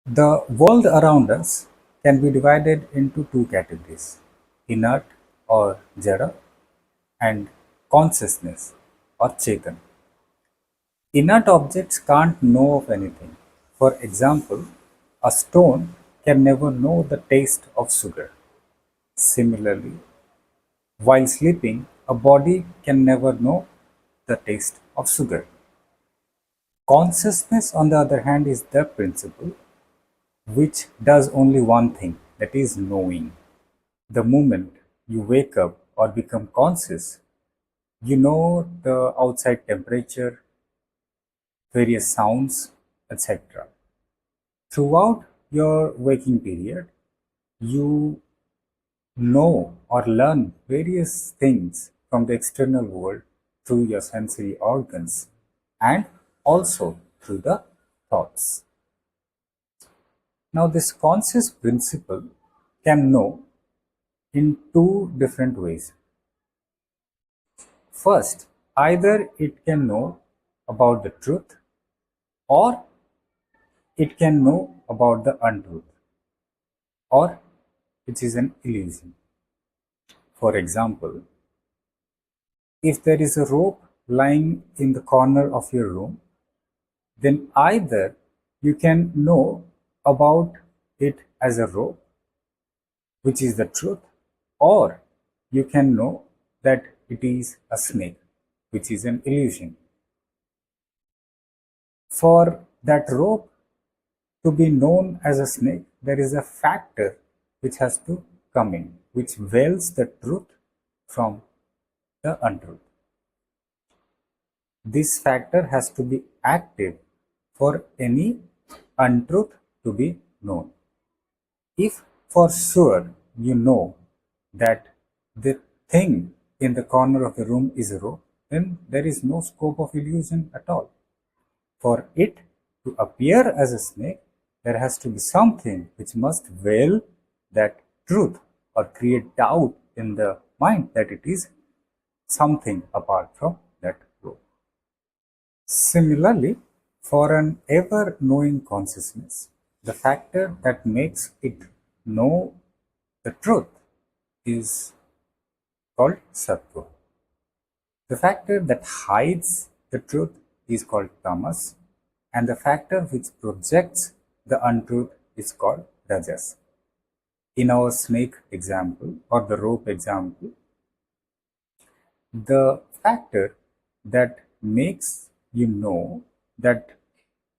The world around us can be divided into two categories: inert or jada and consciousness or chetan. Inert objects can't know of anything. For example, a stone can never know the taste of sugar. Similarly, while sleeping, a body can never know the taste of sugar. Consciousness, on the other hand, is the principle which does only one thing, that is knowing. The moment you wake up or become conscious, you know the outside temperature, various sounds, etc. Throughout your waking period, you know or learn various things from the external world through your sensory organs and also through the thoughts. Now, this conscious principle can know in two different ways. First, either it can know about the truth or it can know about the untruth or which is an illusion. For example, if there is a rope lying in the corner of your room, then either you can know about it as a rope, which is the truth, or you can know that it is a snake, which is an illusion. For that rope to be known as a snake, there is a factor which has to come in, which veils the truth from the untruth. This factor has to be active for any untruth to be known. If for sure you know that the thing in the corner of the room is a rope, then there is no scope of illusion at all. For it to appear as a snake, there has to be something which must veil that truth or create doubt in the mind that it is something apart from that rope. Similarly, for an ever knowing consciousness, the factor that makes it know the truth is called sattva. The factor that hides the truth is called tamas, and the factor which projects the untruth is called rajas. In our snake example or the rope example, the factor that makes you know that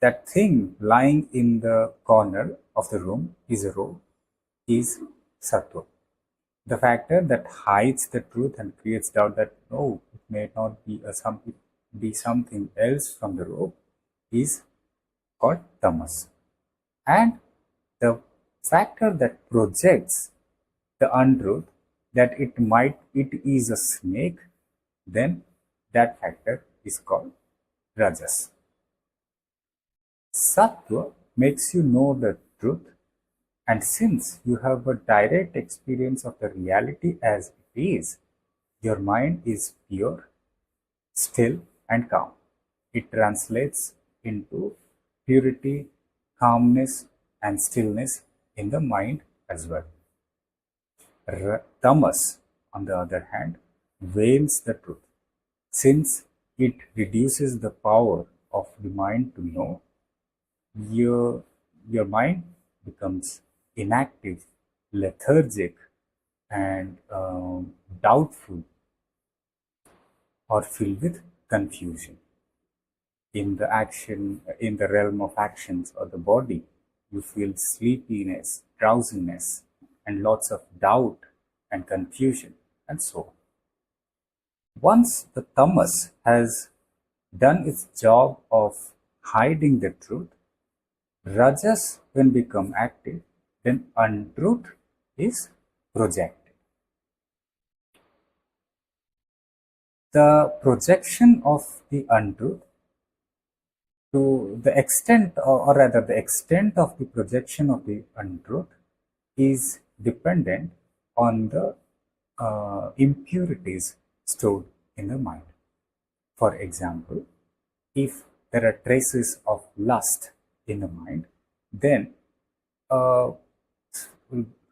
that thing lying in the corner of the room is a rope is sattva. The factor that hides the truth and creates doubt that no, it may not be be something else from the rope is called tamas. And the factor that projects the untruth that it is a snake, then that factor is called rajas. Sattva makes you know the truth, and since you have a direct experience of the reality as it is, your mind is pure, still, and calm. It translates into purity, calmness, and stillness in the mind as well. Tamas, on the other hand, veils the truth, since it reduces the power of the mind to know. Your, your mind becomes inactive, lethargic, and doubtful or filled with confusion. In the realm of actions or the body, you feel sleepiness, drowsiness, and lots of doubt and confusion, and so on. Once the tamas has done its job of hiding the truth, rajas when become active, then untruth is projected. The projection of the untruth, to the extent or rather the extent of the projection of the untruth is dependent on the impurities stored in the mind. For example, if there are traces of lust in the mind, then A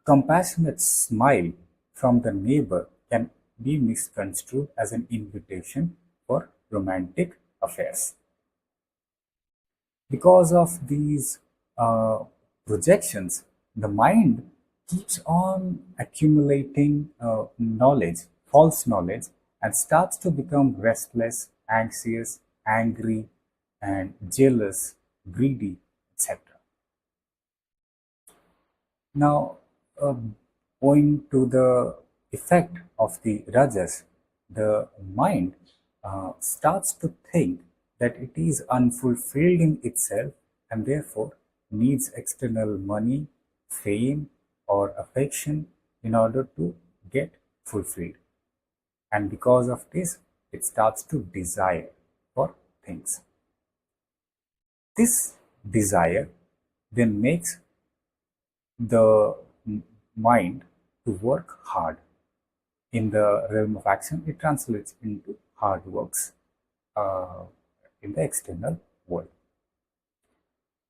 compassionate smile from the neighbor can be misconstrued as an invitation for romantic affairs. Because of these uh, projections, the mind keeps on accumulating knowledge, false knowledge, and starts to become restless, anxious, angry, and jealous, greedy, etc. Now, owing to the effect of the rajas, the mind starts to think that it is unfulfilled in itself and therefore needs external money, fame, or affection in order to get fulfilled. And because of this, it starts to desire for things. This desire then makes the mind to work hard. In the realm of action, it translates into hard works uh, in the external world.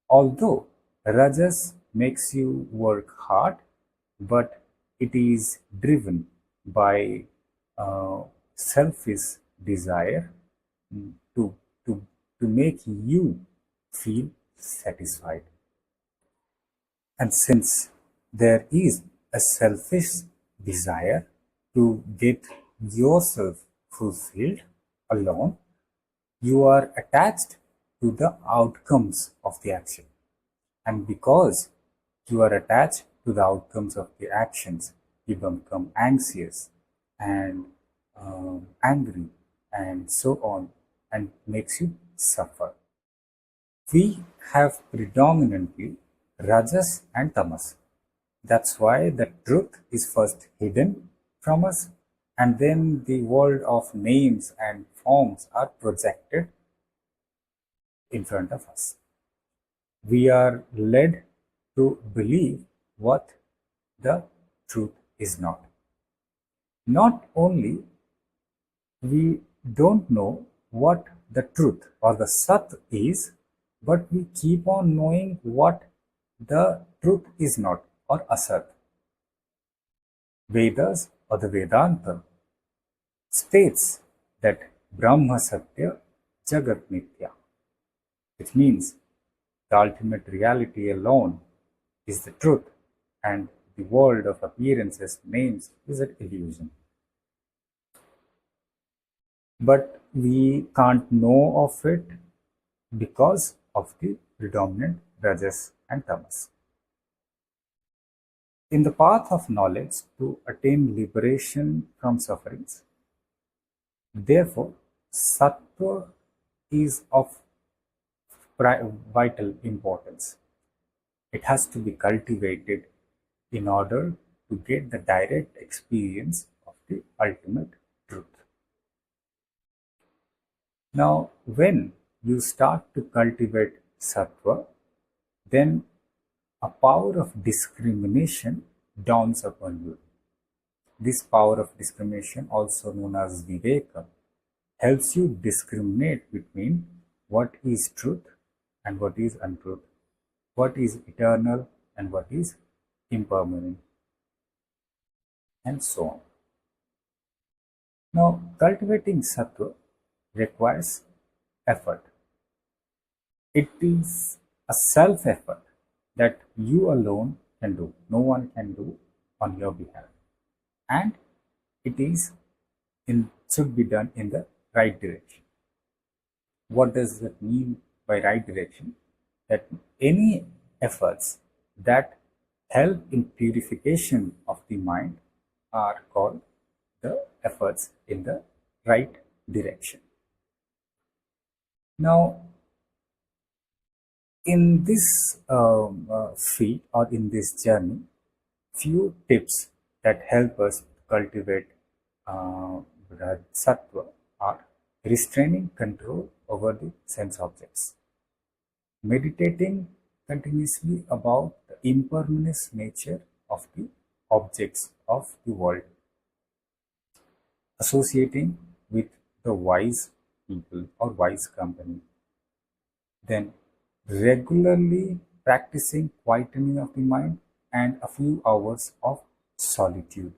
Although rajas makes you work hard, but it is driven by selfish desire to, to, to make you feel satisfied. And since there is a selfish desire to get yourself fulfilled alone, you are attached to the outcomes of the action. And because you are attached to the outcomes of the actions, you become anxious and angry and so on, and makes you suffer. We have predominantly rajas and tamas. That's why the truth is first hidden from us, and then the world of names and forms are projected in front of us. We are led to believe what the truth is not. Not only we don't know what the truth or the sat is, but we keep on knowing what the truth is not or asat. Vedas or the Vedanta states that Brahma Satya Jagat Nitya, which means the ultimate reality alone is the truth and the world of appearances, names is an illusion. But we can't know of it because of the predominant rajas and tamas. In the path of knowledge to attain liberation from sufferings, therefore, sattva is of vital importance. It has to be cultivated in order to get the direct experience of the ultimate truth. Now, when you start to cultivate sattva, then a power of discrimination dawns upon you. This power of discrimination, also known as viveka, helps you discriminate between what is truth and what is untruth, what is eternal and what is impermanent, and so on. Now, cultivating sattva requires effort. It is a self effort that you alone can do, no one can do on your behalf, and it is should be done in the right direction. What does that mean by right direction? That any efforts that help in purification of the mind are called the efforts in the right direction. Now, in this feat or in this journey, few tips that help us cultivate sattva are restraining control over the sense objects, meditating continuously about the impermanence nature of the objects of the world, associating with the wise people or wise company, then regularly practicing quietening of the mind, and a few hours of solitude.